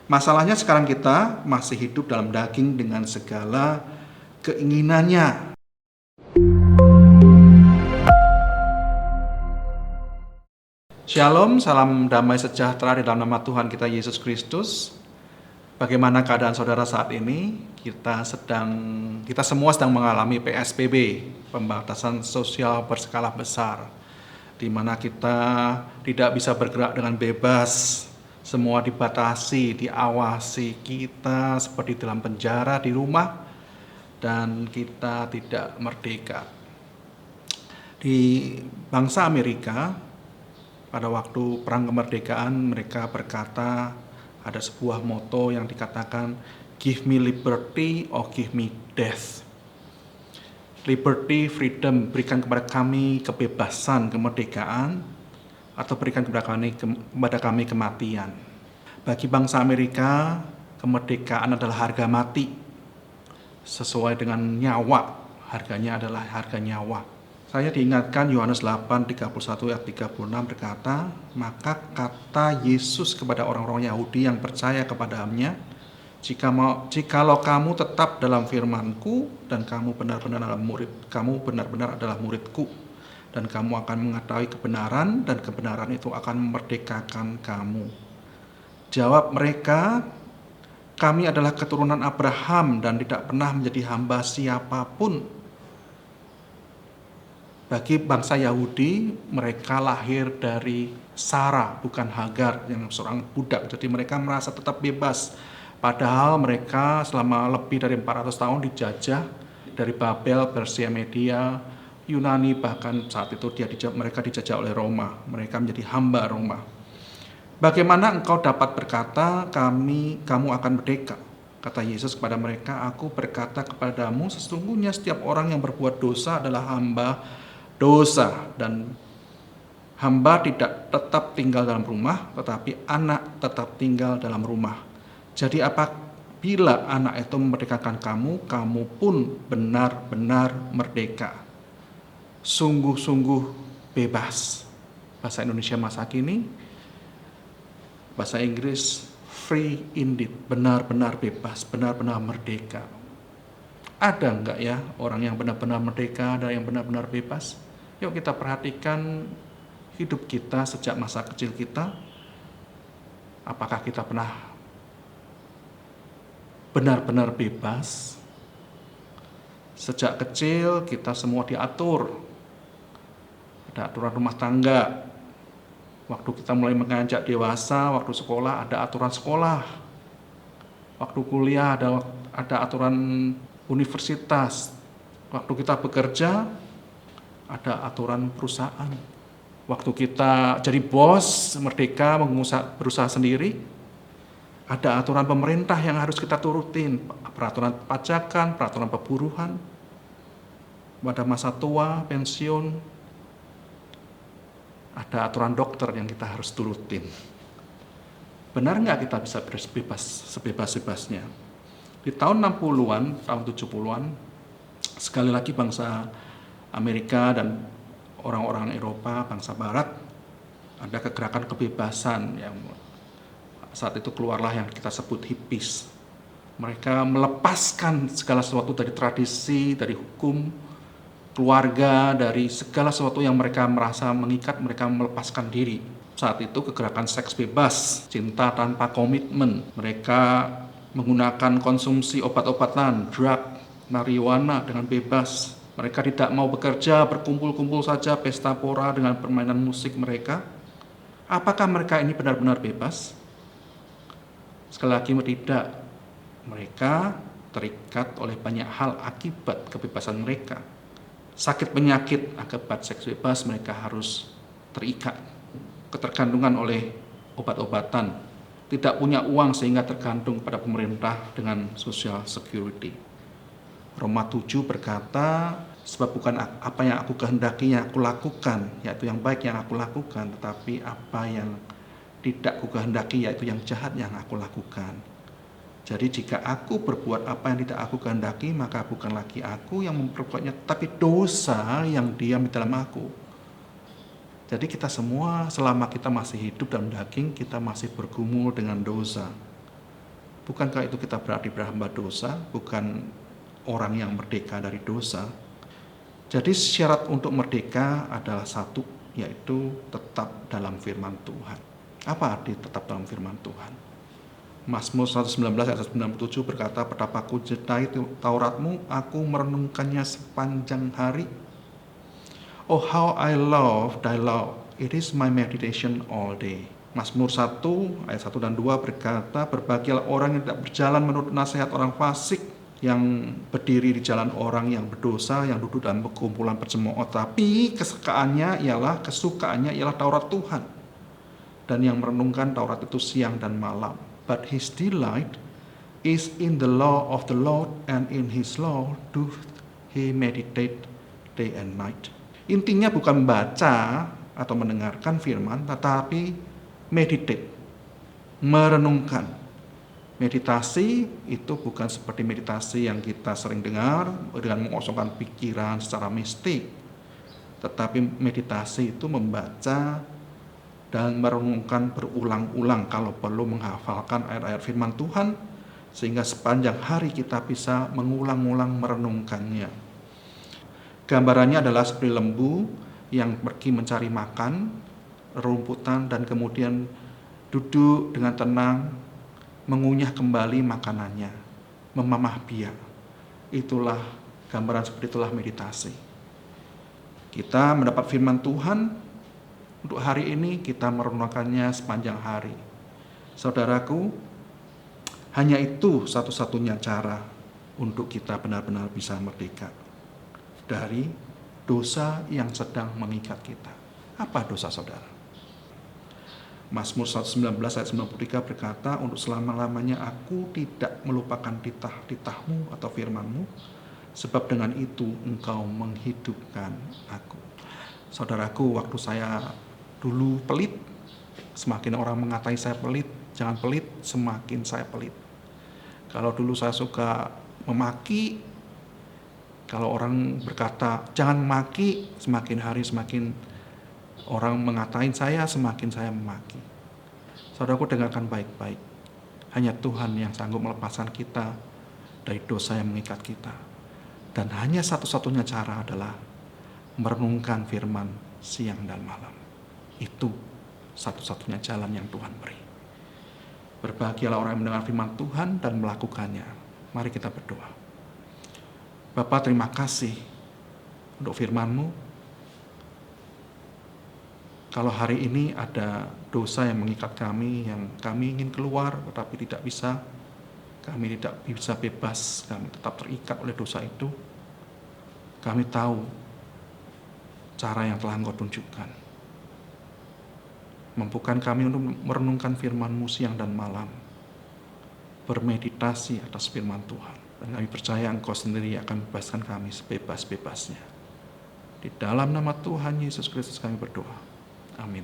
Masalahnya sekarang kita masih hidup dalam daging dengan segala keinginannya. Shalom, salam damai sejahtera di dalam nama Tuhan kita Yesus Kristus. Bagaimana keadaan saudara saat ini? Kita semua sedang mengalami PSBB, pembatasan sosial berskala besar, di mana kita tidak bisa bergerak dengan bebas. Semua dibatasi, diawasi, kita seperti dalam penjara di rumah, dan kita tidak merdeka. Di bangsa Amerika, pada waktu perang kemerdekaan, mereka berkata, ada sebuah moto yang dikatakan, "Give me liberty or give me death." Liberty, freedom, berikan kepada kami kebebasan, kemerdekaan, atau berikan kepada kami kematian. Bagi bangsa Amerika, kemerdekaan adalah harga mati. Sesuai dengan nyawa, harganya adalah harga nyawa. Saya diingatkan Yohanes 8:31 ayat 36 berkata, "Maka kata Yesus kepada orang-orang Yahudi yang percaya kepadanya, jikalau kamu tetap dalam firman-Ku dan kamu benar-benar adalah murid-Ku, dan kamu akan mengetahui kebenaran, dan kebenaran itu akan memerdekakan kamu." Jawab mereka, "Kami adalah keturunan Abraham dan tidak pernah menjadi hamba siapapun." Bagi bangsa Yahudi, mereka lahir dari Sarah, bukan Hagar yang seorang budak. Jadi mereka merasa tetap bebas. Padahal mereka selama lebih dari 400 tahun dijajah dari Babel, Persia, Media, Yunani, bahkan saat itu mereka dijajah oleh Roma. Mereka menjadi hamba Roma. "Bagaimana engkau dapat berkata, kamu akan merdeka?" Kata Yesus kepada mereka, "Aku berkata kepadamu, sesungguhnya setiap orang yang berbuat dosa adalah hamba dosa, dan hamba tidak tetap tinggal dalam rumah, tetapi anak tetap tinggal dalam rumah. Jadi apabila anak itu memerdekakan kamu, kamu pun benar-benar merdeka." Sungguh-sungguh bebas. Bahasa Indonesia masa kini, bahasa Inggris free indeed, benar-benar bebas, benar-benar merdeka. Ada enggak ya orang yang benar-benar merdeka dan yang benar-benar bebas? Yuk kita perhatikan hidup kita sejak masa kecil kita. Apakah kita pernah benar-benar bebas? Sejak kecil kita semua diatur. Ada aturan rumah tangga. Waktu kita mulai menganjak dewasa, waktu sekolah ada aturan sekolah. Waktu kuliah ada aturan universitas. Waktu kita bekerja ada aturan perusahaan. Waktu kita jadi bos, merdeka, berusaha sendiri, ada aturan pemerintah yang harus kita turutin. Peraturan pajakan, peraturan perburuhan. Pada masa tua, pensiun, ada aturan dokter yang kita harus turutin. Benar nggak kita bisa bebas sebebas-bebasnya? Di tahun 60-an, tahun 70-an, sekali lagi bangsa Amerika dan orang-orang Eropa, bangsa Barat, ada kegerakan kebebasan yang saat itu keluarlah yang kita sebut hippies. Mereka melepaskan segala sesuatu dari tradisi, dari hukum, keluarga, dari segala sesuatu yang mereka merasa mengikat, mereka melepaskan diri. Saat itu kegerakan seks bebas, cinta tanpa komitmen. Mereka menggunakan konsumsi obat-obatan, drug, marijuana dengan bebas. Mereka tidak mau bekerja, berkumpul-kumpul saja, pesta pora dengan permainan musik mereka. Apakah mereka ini benar-benar bebas? Sekali lagi tidak. Mereka terikat oleh banyak hal akibat kebebasan mereka. Sakit penyakit akibat seks bebas, mereka harus terikat. Ketergantungan oleh obat-obatan. Tidak punya uang sehingga tergantung pada pemerintah dengan social security. Roma 7 berkata, "Sebab bukan apa yang aku kehendaki yang aku lakukan, yaitu yang baik yang aku lakukan, tetapi apa yang tidak aku kehendaki, yaitu yang jahat yang aku lakukan." Jadi jika aku berbuat apa yang tidak aku kehendaki, maka bukan lagi aku yang memperbuatnya, tapi dosa yang diam di dalam aku. Jadi kita semua selama kita masih hidup dalam daging, kita masih bergumul dengan dosa. Bukankah itu kita berarti berhamba dosa, bukan orang yang merdeka dari dosa? Jadi syarat untuk merdeka adalah satu, yaitu tetap dalam firman Tuhan. Apa arti tetap dalam firman Tuhan? Mazmur 119 ayat 97 berkata, betapa ku cintai Tauratmu, aku merenungkannya sepanjang hari. Oh how I love thy law, it is my meditation all day. Mazmur 1 ayat 1 dan 2 berkata, berbahagialah orang yang tidak berjalan menurut nasihat orang fasik, yang berdiri di jalan orang yang berdosa, yang duduk dalam kumpulan pencemooh, tapi kesukaannya ialah Taurat Tuhan, dan yang merenungkan Taurat itu siang dan malam. But his delight is in the law of the Lord, and in his law doth he meditate day and night. Intinya bukan membaca atau mendengarkan firman, tetapi meditate, merenungkan. Meditasi itu bukan seperti meditasi yang kita sering dengar dengan mengosongkan pikiran secara mistik, tetapi meditasi itu membaca dan merenungkan berulang-ulang, kalau perlu menghafalkan ayat-ayat firman Tuhan, sehingga sepanjang hari kita bisa mengulang-ulang merenungkannya. Gambarannya adalah seperti lembu yang pergi mencari makan, rumputan, dan kemudian duduk dengan tenang, mengunyah kembali makanannya, memamah biak. Itulah gambaran, seperti itulah meditasi. Kita mendapat firman Tuhan, untuk hari ini kita merenungkannya sepanjang hari. Saudaraku, hanya itu satu-satunya cara untuk kita benar-benar bisa merdeka dari dosa yang sedang mengikat kita. Apa dosa saudara? Mazmur 119 ayat 93 berkata, untuk selama-lamanya aku tidak melupakan titah-titahmu atau firmanmu, sebab dengan itu engkau menghidupkan aku. Saudaraku, waktu saya dulu pelit, semakin orang mengatai saya pelit, jangan pelit, semakin saya pelit. Kalau dulu saya suka memaki, kalau orang berkata jangan memaki, semakin hari semakin orang mengatain saya, semakin saya memaki. Saudaraku, dengarkan baik-baik. Hanya Tuhan yang sanggup melepaskan kita dari dosa yang mengikat kita. Dan hanya satu-satunya cara adalah merenungkan firman siang dan malam. Itu satu-satunya jalan yang Tuhan beri. Berbahagialah orang yang mendengar firman Tuhan dan melakukannya. Mari kita berdoa. Bapa, terima kasih untuk firman-Mu. Kalau hari ini ada dosa yang mengikat kami, yang kami ingin keluar tetapi tidak bisa, kami tidak bisa bebas, kami tetap terikat oleh dosa itu, kami tahu cara yang telah Engkau tunjukkan. Mampukan kami untuk merenungkan firman-Mu siang dan malam, bermeditasi atas firman Tuhan. Dan kami percaya Engkau sendiri akan bebaskan kami sebebas-bebasnya. Di dalam nama Tuhan Yesus Kristus kami berdoa. Amin.